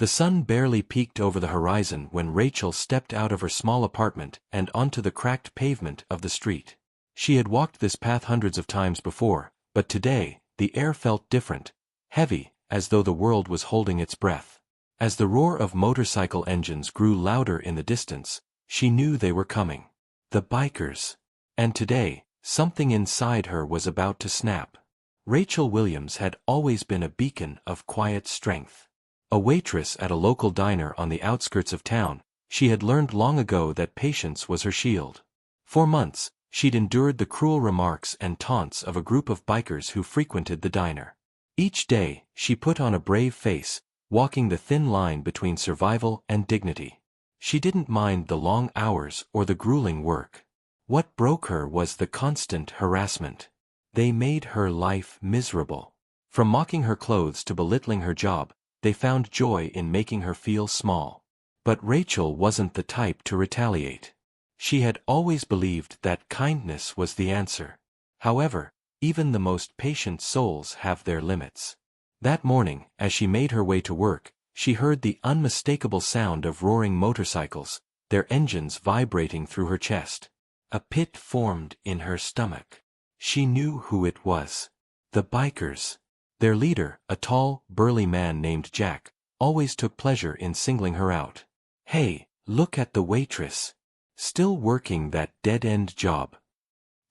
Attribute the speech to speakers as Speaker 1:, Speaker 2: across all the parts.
Speaker 1: The sun barely peeked over the horizon when Rachel stepped out of her small apartment and onto the cracked pavement of the street. She had walked this path hundreds of times before, but today, the air felt different, heavy, as though the world was holding its breath. As the roar of motorcycle engines grew louder in the distance, she knew they were coming. The bikers. And today, something inside her was about to snap. Rachel Williams had always been a beacon of quiet strength. A waitress at a local diner on the outskirts of town, she had learned long ago that patience was her shield. For months, she'd endured the cruel remarks and taunts of a group of bikers who frequented the diner. Each day, she put on a brave face, walking the thin line between survival and dignity. She didn't mind the long hours or the grueling work. What broke her was the constant harassment. They made her life miserable. From mocking her clothes to belittling her job, they found joy in making her feel small. But Rachel wasn't the type to retaliate. She had always believed that kindness was the answer. However, even the most patient souls have their limits. That morning, as she made her way to work, she heard the unmistakable sound of roaring motorcycles, their engines vibrating through her chest. A pit formed in her stomach. She knew who it was. The bikers. Their leader, a tall, burly man named Jack, always took pleasure in singling her out. "Hey, look at the waitress. Still working that dead-end job."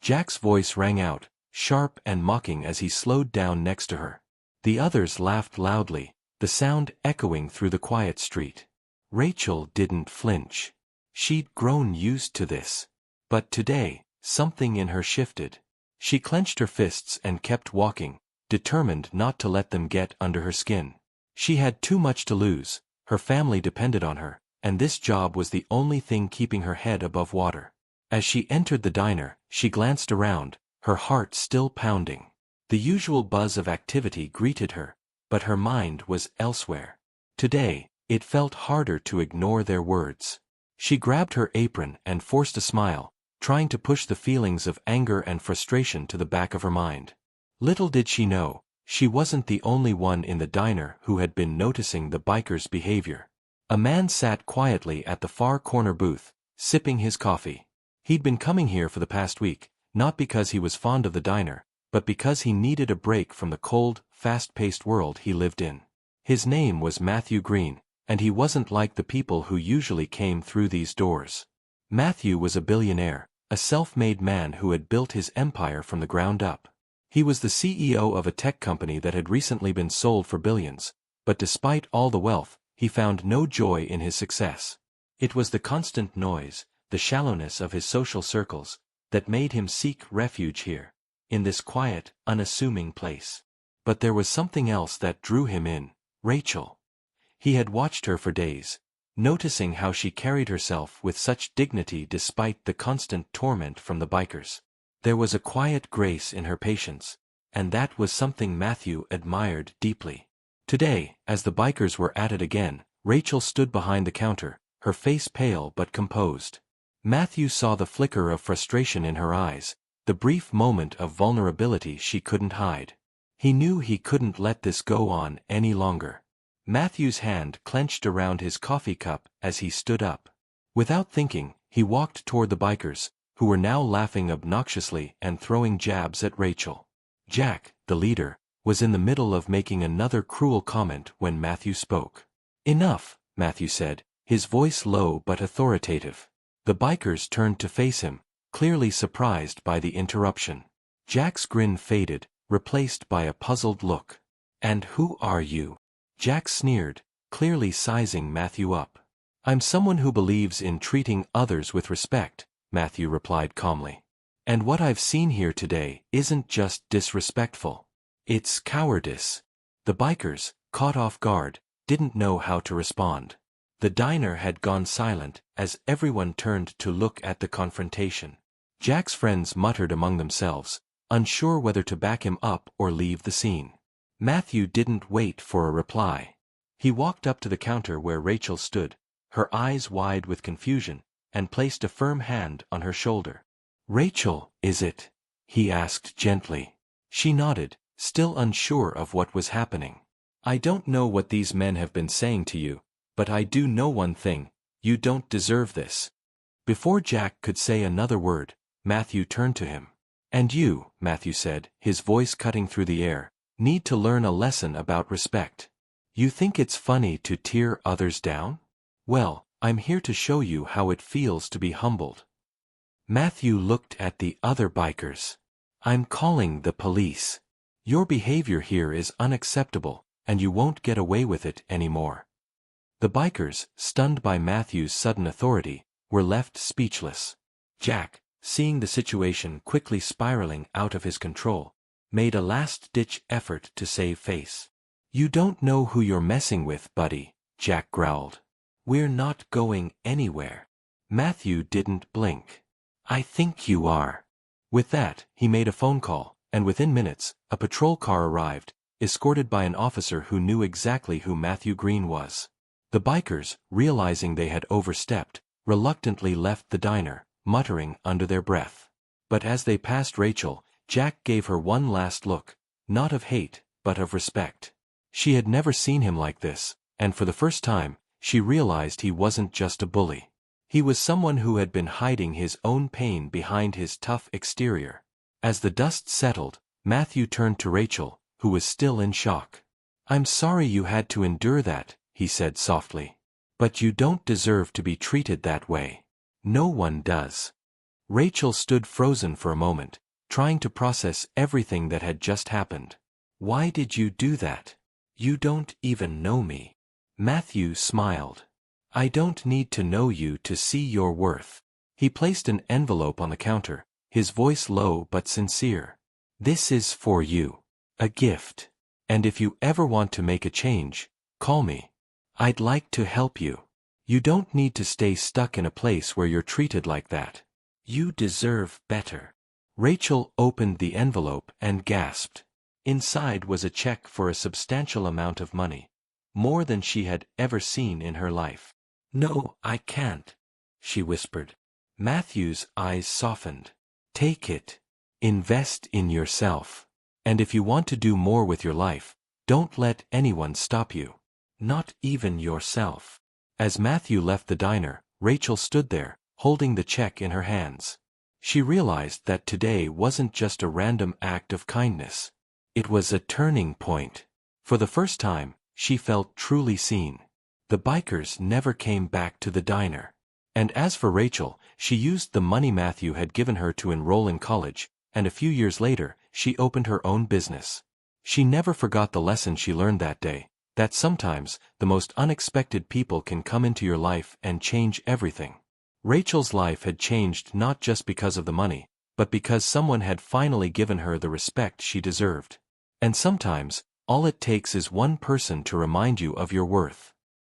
Speaker 1: Jack's voice rang out, sharp and mocking as he slowed down next to her. The others laughed loudly, the sound echoing through the quiet street. Rachel didn't flinch. She'd grown used to this. But today, something in her shifted. She clenched her fists and kept walking, determined not to let them get under her skin. She had too much to lose, her family depended on her, and this job was the only thing keeping her head above water. As she entered the diner, she glanced around, her heart still pounding. The usual buzz of activity greeted her, but her mind was elsewhere. Today, it felt harder to ignore their words. She grabbed her apron and forced a smile, trying to push the feelings of anger and frustration to the back of her mind. Little did she know, she wasn't the only one in the diner who had been noticing the bikers' behavior. A man sat quietly at the far corner booth, sipping his coffee. He'd been coming here for the past week, not because he was fond of the diner, but because he needed a break from the cold, fast-paced world he lived in. His name was Matthew Green, and he wasn't like the people who usually came through these doors. Matthew was a billionaire, a self-made man who had built his empire from the ground up. He was the CEO of a tech company that had recently been sold for billions, but despite all the wealth, he found no joy in his success. It was the constant noise, the shallowness of his social circles, that made him seek refuge here, in this quiet, unassuming place. But there was something else that drew him in, Rachel. He had watched her for days, noticing how she carried herself with such dignity despite the constant torment from the bikers. There was a quiet grace in her patience, and that was something Matthew admired deeply. Today, as the bikers were at it again, Rachel stood behind the counter, her face pale but composed. Matthew saw the flicker of frustration in her eyes, the brief moment of vulnerability she couldn't hide. He knew he couldn't let this go on any longer. Matthew's hand clenched around his coffee cup as he stood up. Without thinking, he walked toward the bikers, who were now laughing obnoxiously and throwing jabs at Rachel. Jack, the leader, was in the middle of making another cruel comment when Matthew spoke. "Enough," Matthew said, his voice low but authoritative. The bikers turned to face him, clearly surprised by the interruption. Jack's grin faded, replaced by a puzzled look. "And who are you?" Jack sneered, clearly sizing Matthew up. "I'm someone who believes in treating others with respect," Matthew replied calmly. "And what I've seen here today isn't just disrespectful. It's cowardice." The bikers, caught off guard, didn't know how to respond. The diner had gone silent as everyone turned to look at the confrontation. Jack's friends muttered among themselves, unsure whether to back him up or leave the scene. Matthew didn't wait for a reply. He walked up to the counter where Rachel stood, her eyes wide with confusion, and placed a firm hand on her shoulder. "Rachel, is it?" he asked gently. She nodded, still unsure of what was happening. I don't know what these men have been saying to you, but I do know one thing, you don't deserve this. Before Jack could say another word, Matthew turned to him. And you, Matthew said, his voice cutting through the air, need to learn a lesson about respect. You think it's funny to tear others down? Well, I'm here to show you how it feels to be humbled. Matthew looked at the other bikers. I'm calling the police. Your behavior here is unacceptable, and you won't get away with it anymore. The bikers, stunned by Matthew's sudden authority, were left speechless. Jack, seeing the situation quickly spiraling out of his control, made a last-ditch effort to save face. You don't know who you're messing with, buddy, Jack growled. We're not going anywhere. Matthew didn't blink. I think you are. With that, he made a phone call, and within minutes, a patrol car arrived, escorted by an officer who knew exactly who Matthew Green was. The bikers, realizing they had overstepped, reluctantly left the diner, muttering under their breath. But as they passed Rachel, Jack gave her one last look, not of hate, but of respect. She had never seen him like this, and for the first time, she realized he wasn't just a bully. He was someone who had been hiding his own pain behind his tough exterior. As the dust settled, Matthew turned to Rachel, who was still in shock. I'm sorry you had to endure that, he said softly. But you don't deserve to be treated that way. No one does. Rachel stood frozen for a moment, trying to process everything that had just happened. Why did you do that? You don't even know me. Matthew smiled. I don't need to know you to see your worth. He placed an envelope on the counter, his voice low but sincere. This is for you. A gift. And if you ever want to make a change, call me. I'd like to help you. You don't need to stay stuck in a place where you're treated like that. You deserve better. Rachel opened the envelope and gasped. Inside was a check for a substantial amount of money, more than she had ever seen in her life. No, I can't, she whispered. Matthew's eyes softened. Take it. Invest in yourself. And if you want to do more with your life, don't let anyone stop you. Not even yourself. As Matthew left the diner, Rachel stood there, holding the check in her hands. She realized that today wasn't just a random act of kindness. It was a turning point. For the first time, she felt truly seen. The bikers never came back to the diner. And as for Rachel, she used the money Matthew had given her to enroll in college, and a few years later, she opened her own business. She never forgot the lesson she learned that day, that sometimes, the most unexpected people can come into your life and change everything. Rachel's life had changed not just because of the money, but because someone had finally given her the respect she deserved. And sometimes, all it takes is one person to remind you of your worth.